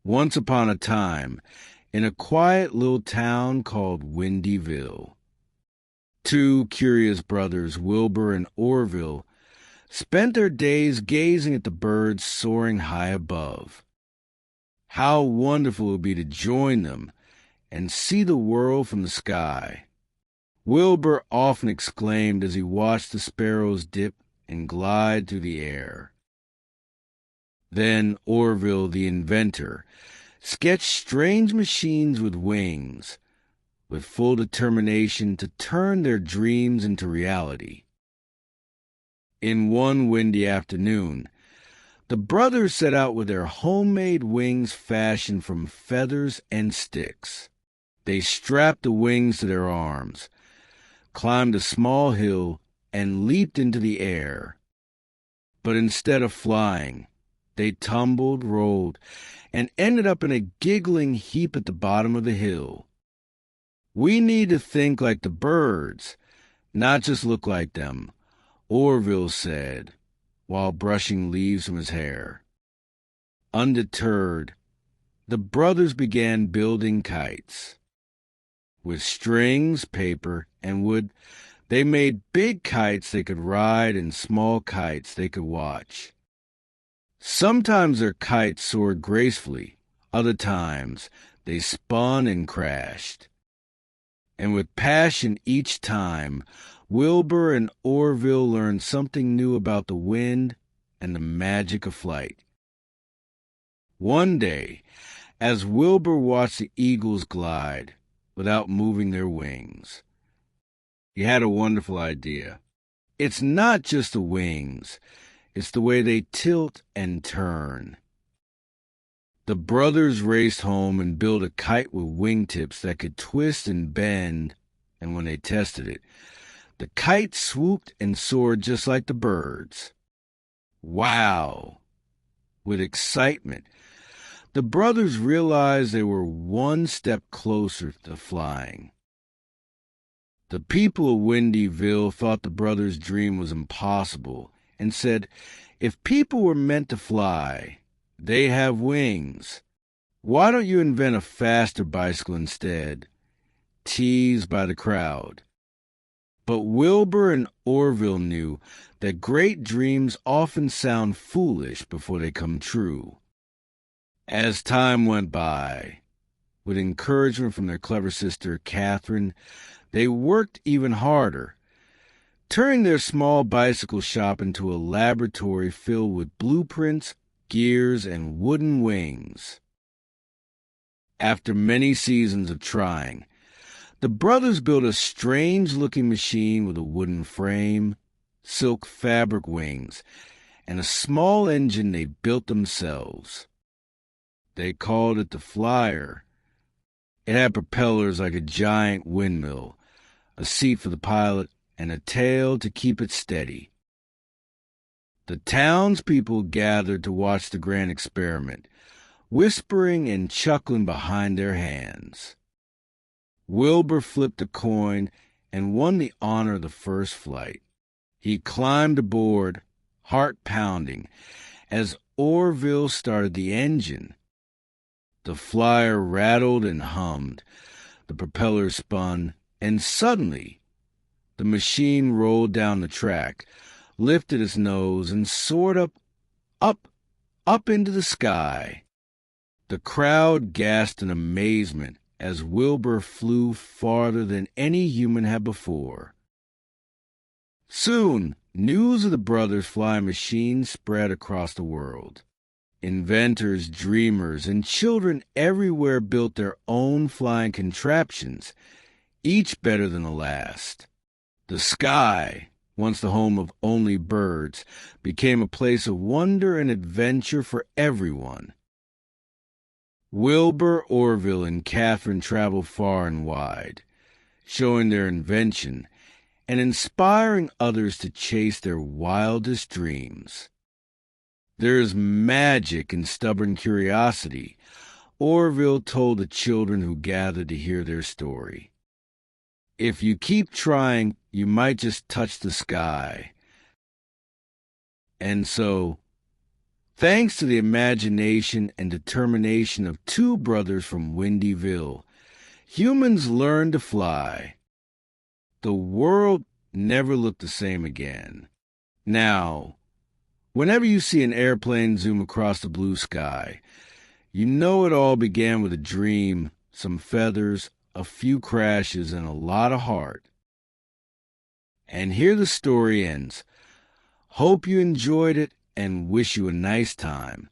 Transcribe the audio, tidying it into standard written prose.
Once upon a time, in a quiet little town called Windyville, two curious brothers, Wilbur and Orville, spent their days gazing at the birds soaring high above. How wonderful it would be to join them and see the world from the sky. Wilbur often exclaimed as he watched the sparrows dip and glide through the air. Then Orville, the inventor, sketched strange machines with wings, with full determination to turn their dreams into reality. In one windy afternoon, the brothers set out with their homemade wings fashioned from feathers and sticks. They strapped the wings to their arms, climbed a small hill, and leaped into the air. But instead of flying, they tumbled, rolled, and ended up in a giggling heap at the bottom of the hill. "We need to think like the birds, not just look like them," Orville said, while brushing leaves from his hair. Undeterred, the brothers began building kites. With strings, paper, and wood, they made big kites they could ride and small kites they could watch. Sometimes their kites soared gracefully, other times they spun and crashed. And with passion each time, Wilbur and Orville learned something new about the wind and the magic of flight. One day, as Wilbur watched the eagles glide without moving their wings, he had a wonderful idea. It's not just the wings, it's the way they tilt and turn. The brothers raced home and built a kite with wingtips that could twist and bend, and when they tested it, the kite swooped and soared just like the birds. Wow! With excitement, the brothers realized they were one step closer to flying. The people of Windyville thought the brothers' dream was impossible and said, "If people were meant to fly, they have wings. Why don't you invent a faster bicycle instead?" Teased by the crowd. But Wilbur and Orville knew that great dreams often sound foolish before they come true. As time went by, with encouragement from their clever sister, Catherine, they worked even harder, turning their small bicycle shop into a laboratory filled with blueprints, gears, and wooden wings. After many seasons of trying, the brothers built a strange-looking machine with a wooden frame, silk fabric wings, and a small engine they built themselves. They called it the Flyer. It had propellers like a giant windmill, a seat for the pilot, and a tail to keep it steady. The townspeople gathered to watch the grand experiment, whispering and chuckling behind their hands. Wilbur flipped a coin and won the honor of the first flight. He climbed aboard, heart pounding, as Orville started the engine. The Flyer rattled and hummed, the propellers spun, and suddenly the machine rolled down the track, lifted its nose, and soared up into the sky. The crowd gasped in amazement as Wilbur flew farther than any human had before. Soon, news of the brothers' flying machine spread across the world. Inventors, dreamers, and children everywhere built their own flying contraptions, each better than the last. The sky, once the home of only birds, became a place of wonder and adventure for everyone. Wilbur, Orville, and Catherine traveled far and wide, showing their invention and inspiring others to chase their wildest dreams. There is magic in stubborn curiosity, Orville told the children who gathered to hear their story. If you keep trying, you might just touch the sky. And so, Thanks to the imagination and determination of two brothers from Windyville, humans learned to fly. The world never looked the same again. Now, whenever you see an airplane zoom across the blue sky, you know it all began with a dream, some feathers, a few crashes, and a lot of heart. And here the story ends. Hope you enjoyed it and wish you a nice time.